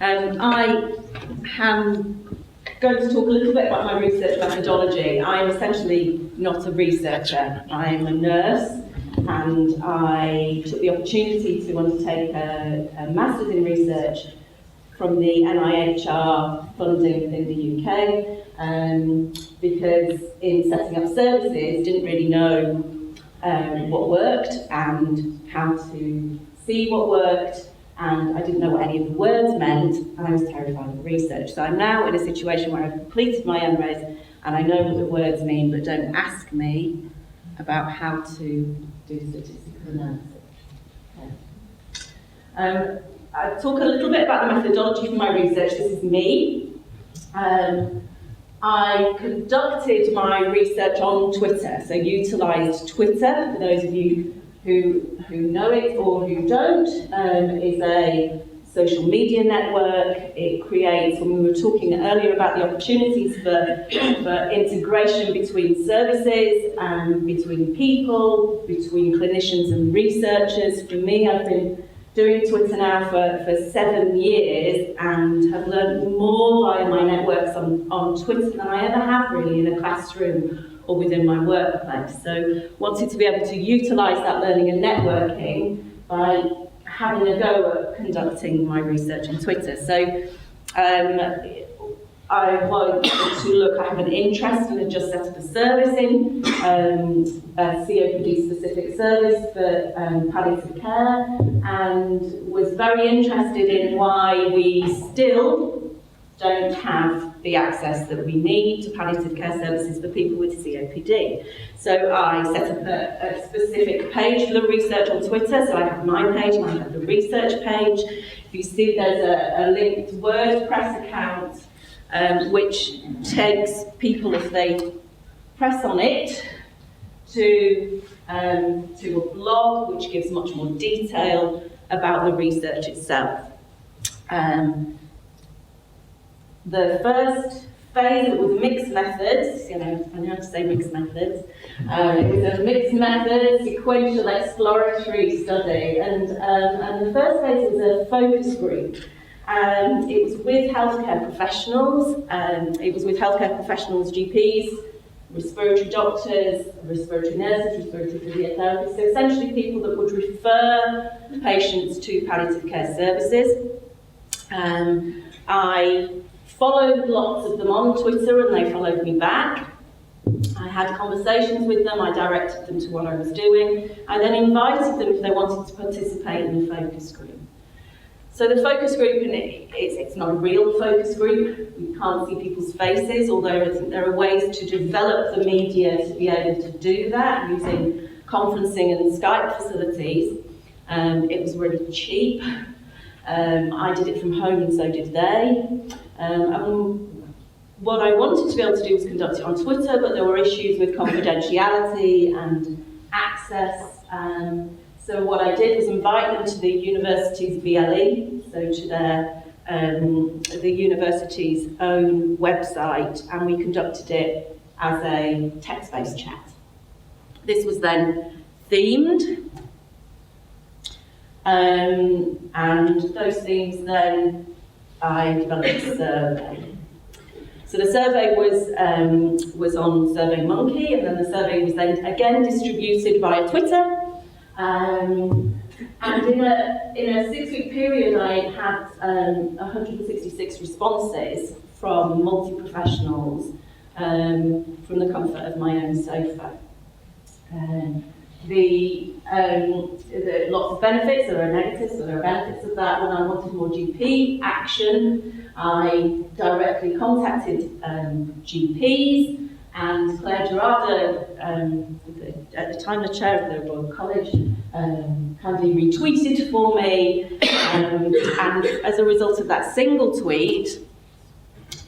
I am going to talk a little bit about my research methodology. I am essentially not a researcher. I am a nurse, and I took the opportunity to undertake a Master's in Research from the NIHR funding within the UK, because in setting up services, didn't really know what worked and how to see what worked, and I didn't know what any of the words meant, and I was terrified of research. So I'm now in a situation where I've completed my MRes and I know what the words mean, but don't ask me about how to do statistical analysis. Okay. I'll talk a little bit about the methodology for my research. This is me. I conducted my research on Twitter, so utilised Twitter, for those of you who know it or who don't, is a social media network. It creates, when we were talking earlier about the opportunities for integration between services and between people, between clinicians and researchers. For me, I've been doing Twitter now for 7 years and have learned more via my networks on Twitter than I ever have really in a classroom or within my workplace. So wanted to be able to utilise that learning and networking by having a go at conducting my research on Twitter. So I want to look, I have an interest and have just set up a service in a COPD specific service for palliative care, and was very interested in why we still don't have the access that we need to palliative care services for people with COPD. So I set up a specific page for the research on Twitter. So I have my page and I have the research page. If you see, there's a linked WordPress account which takes people, if they press on it, to a blog which gives much more detail about the research itself. The first phase was mixed methods, I know how to say mixed methods. It was a mixed method, sequential exploratory study, and the first phase was a focus group. It was with healthcare professionals, GPs, respiratory doctors, respiratory nurses, respiratory physiotherapists, so essentially people that would refer patients to palliative care services. I followed lots of them on Twitter and they followed me back. I had conversations with them, I directed them to what I was doing. I then invited them if they wanted to participate in the focus group. So the focus group, and it's not a real focus group, we can't see people's faces, although I think there are ways to develop the media to be able to do that using conferencing and Skype facilities. It was really cheap. I did it from home and so did they. What I wanted to be able to do was conduct it on Twitter, but there were issues with confidentiality and access. So what I did was invite them to the university's VLE, so to the university's own website, and we conducted it as a text-based chat. This was then themed, and those themes then I developed a survey. So the survey was on SurveyMonkey, and then the survey was then again distributed via Twitter. And in a 6-week period, I had 166 responses from multi-professionals from the comfort of my own sofa. Lots of benefits, there are negatives, so there are benefits of that. When I wanted more GP action, I directly contacted GPs, and Claire Gerarda, at the time the chair of the Royal College, kindly retweeted for me, and as a result of that single tweet,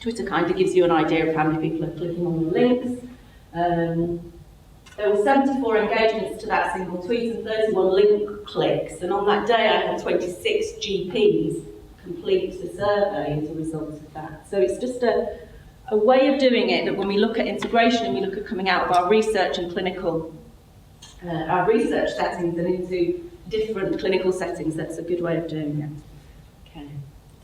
Twitter kind of gives you an idea of how many people are clicking on the links. There were 74 engagements to that single tweet and 31 link clicks, and on that day I had 26 GPs complete the survey as a result of that. So it's just a way of doing it that when we look at integration and we look at coming out of our research and clinical, our research settings and into different clinical settings, that's a good way of doing it. Okay.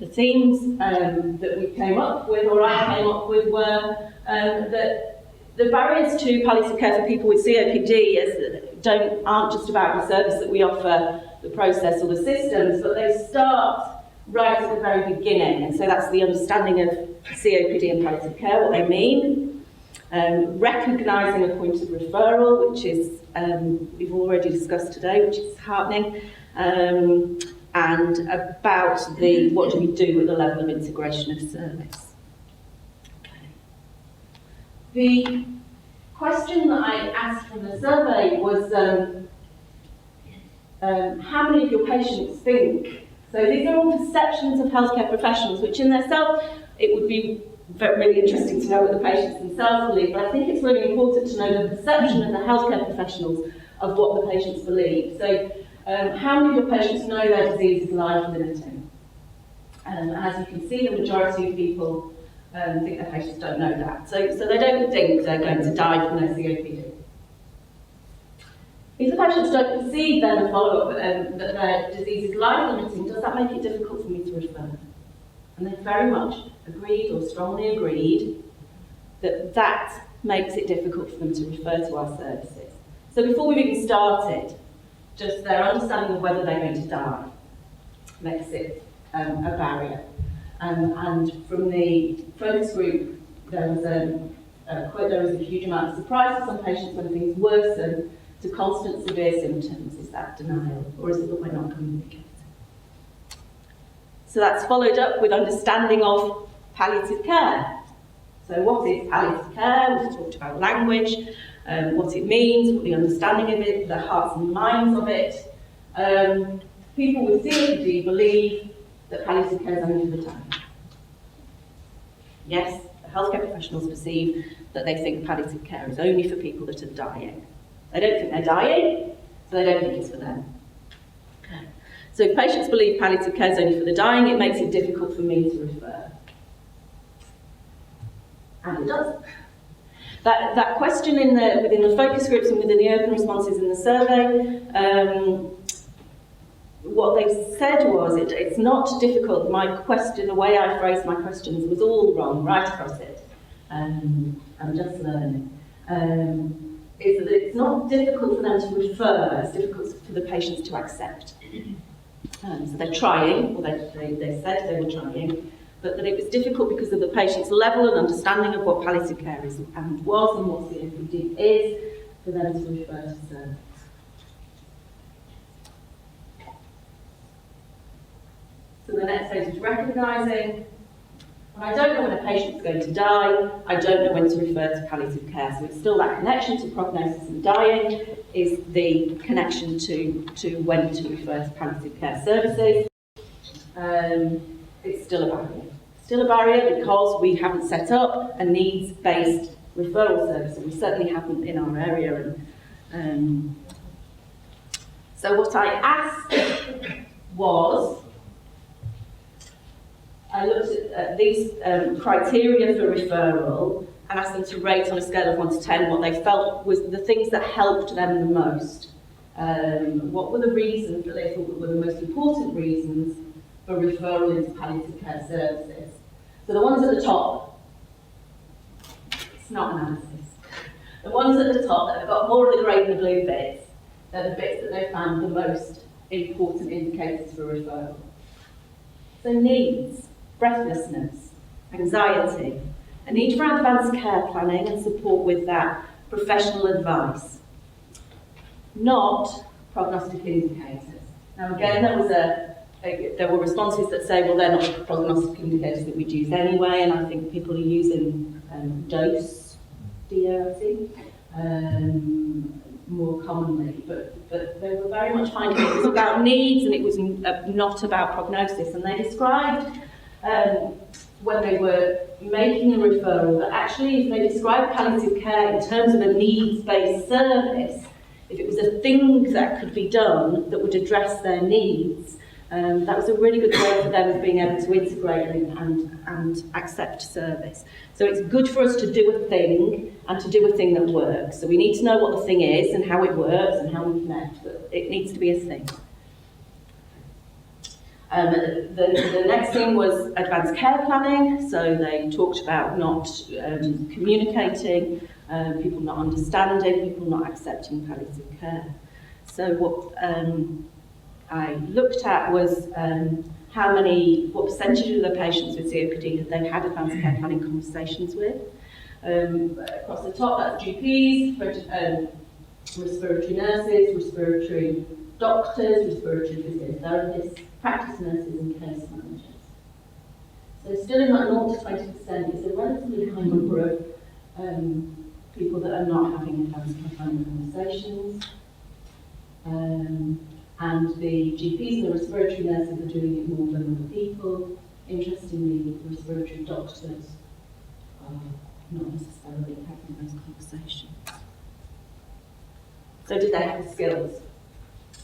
The themes that we came up with, or I came up with, were that the barriers to palliative care for people with COPD aren't just about the service that we offer, the process or the systems, but they start right at the very beginning. And so that's the understanding of COPD and palliative care, what they mean. Recognising a point of referral, which is, we've already discussed today, which is heartening. And about what do we do with the level of integration of service. Okay. The question that I asked from the survey was, how many of your patients think? So these are all perceptions of healthcare professionals, which in themselves, it would be really interesting to know what the patients themselves believe, but I think it's really important to know the perception of the healthcare professionals of what the patients believe. So, how many of your patients know their disease is life-limiting? As you can see, the majority of people think their patients don't know that. So they don't think they're going to die from their COPD. If the patients don't perceive then a follow-up that their disease is life-limiting, does that make it difficult for me to refer? And they very much agreed or strongly agreed that that makes it difficult for them to refer to our services. So before we've even started, just their understanding of whether they're going to die makes it a barrier. And from the focus group, there was a huge amount of surprise for some patients when things worsen to constant severe symptoms. Is that denial, or is it that we're not communicating? So that's followed up with understanding of palliative care. So what is palliative care? We've talked about language, what it means, what the understanding of it, the hearts and minds of it. People with COPD believe that palliative care is only for the dying. Yes, the healthcare professionals perceive that they think palliative care is only for people that are dying. They don't think they're dying, so they don't think it's for them. Okay. So if patients believe palliative care is only for the dying, it makes it difficult for me to refer. And it does. That question within the focus groups and within the open responses in the survey, what they said was, it's not difficult. My question, the way I phrased my questions was all wrong, right across it. I'm just learning. Is that it's not difficult for them to refer, it's difficult for the patients to accept. So they're trying, or they said they were trying, but that it was difficult because of the patient's level and understanding of what palliative care is and was and what COPD is, for them to refer to service. So the next phase is recognising. When I don't know when a patient's going to die, I don't know when to refer to palliative care. So it's still that connection to prognosis and dying is the connection to when to refer to palliative care services. It's still a barrier. Still a barrier because we haven't set up a needs-based referral service, and we certainly haven't in our area. So what I asked was, I looked at these criteria for referral and asked them to rate on a scale of 1 to 10 what they felt was the things that helped them the most. What were the reasons that they thought were the most important reasons for referral into palliative care services? So the ones at the top, it's not analysis. The ones at the top that have got more of the grey and the blue bits, they're the bits that they found the most important indicators for referral. So needs, breathlessness, anxiety, a need for advanced care planning and support with that, professional advice, not prognostic indicators. Now again, there were responses that say, well, they're not prognostic indicators that we'd use anyway, and I think people are using dose, DOC, more commonly, but they were very much finding it was about needs and it was not about prognosis. And they described, when they were making a referral, that actually if they described palliative care in terms of a needs-based service, if it was a thing that could be done that would address their needs, that was a really good way for them of being able to integrate and accept service. So it's good for us to do a thing and to do a thing that works. So we need to know what the thing is and how it works and how we connect, but it needs to be a thing. The next thing was advanced care planning, so they talked about not communicating, people not understanding, people not accepting palliative care. So what I looked at was what percentage of the patients with COPD had they had advanced care planning conversations with. Across the top, that's GPs, respiratory nurses, respiratory doctors, respiratory physiotherapists, practice nurses and case managers. So still in that 0 to 20% is a relatively high number of people that are not having advanced care planning conversations. And the GPs and the respiratory nurses are doing it more than other people. Interestingly, respiratory doctors are not necessarily having those conversations. So did they have the skills?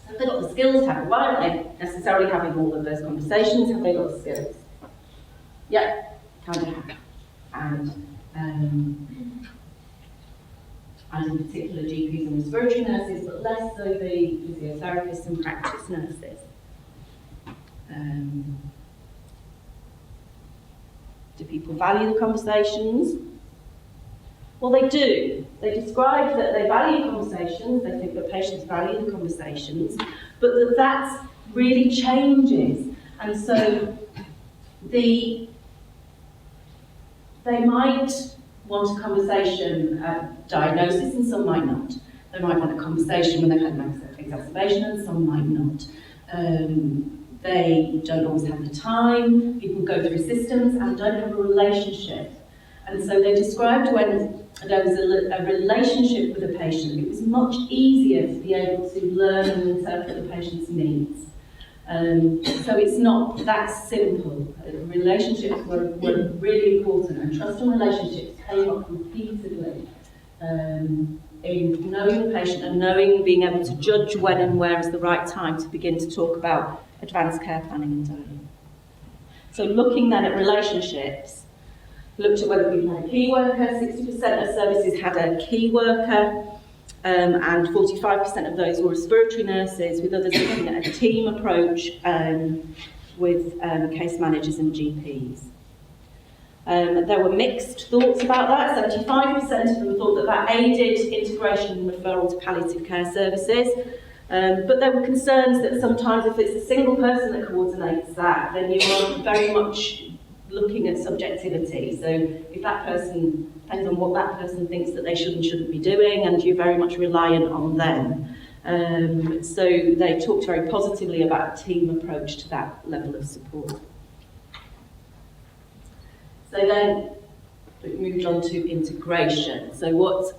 Have they got the skills to have it? Why aren't they necessarily having all of those conversations? Have they got the skills? Yeah, kind of have. And in particular GPs and respiratory nurses, but less so the physiotherapists and practice nurses. Do people value the conversations? Well, they do. They describe that they value conversations, they think that patients value the conversations, but that really changes. And so they might want a conversation at diagnosis and some might not. They might want a conversation when they've had an exacerbation and some might not. They don't always have the time. People go through systems and don't have a relationship. And so they described when there was a relationship with a patient, it was much easier to be able to learn and interpret the patient's needs. So it's not that simple. Relationships were really important, and trust and relationships came up repeatedly in knowing the patient and being able to judge when and where is the right time to begin to talk about advanced care planning and dialogue. So looking then at relationships, looked at whether people had a key worker. 60% of services had a key worker, and 45% of those were respiratory nurses, with others looking at a team approach with case managers and GPs. There were mixed thoughts about that. 75% of them thought that aided integration and referral to palliative care services, but there were concerns that sometimes if it's a single person that coordinates that, then you're very much looking at subjectivity. So if that person, depends on what that person thinks that they should and shouldn't be doing, and you're very much reliant on them. So they talked very positively about a team approach to that level of support. So then we moved on to integration. So what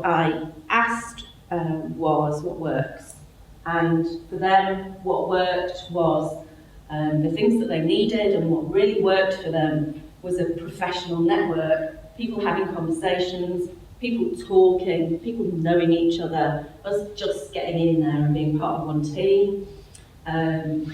I asked was what works. And for them, what worked was the things that they needed, and what really worked for them was a professional network, people having conversations, people talking, people knowing each other, us just getting in there and being part of one team,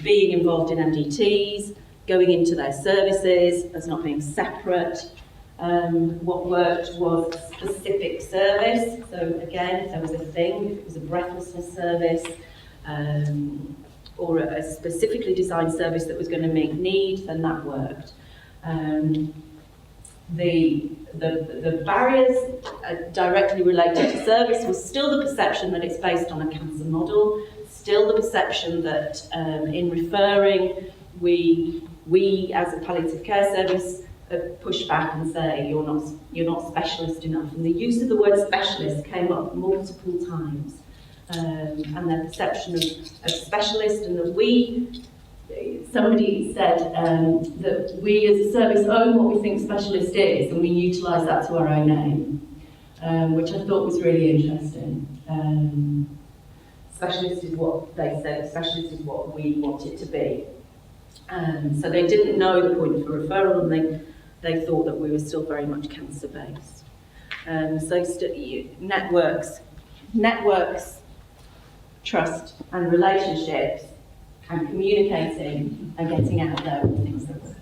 being involved in MDTs, going into their services as not being separate. What worked was specific service. So again, if there was a thing, if it was a breathlessness service, or a specifically designed service that was going to meet need, then that worked. The barriers directly related to service was still the perception that it's based on a cancer model, still the perception that in referring, we as a palliative care service push back and say you're not specialist enough, and the use of the word specialist came up multiple times. And their perception of specialist, and that somebody said that we as a service own what we think specialist is, and we utilise that to our own name, which I thought was really interesting. Specialist is what they said, specialist is what we want it to be. So they didn't know the point for referral, and they thought that we were still very much cancer-based. Networks, trust and relationships, and communicating and getting out there with things that work.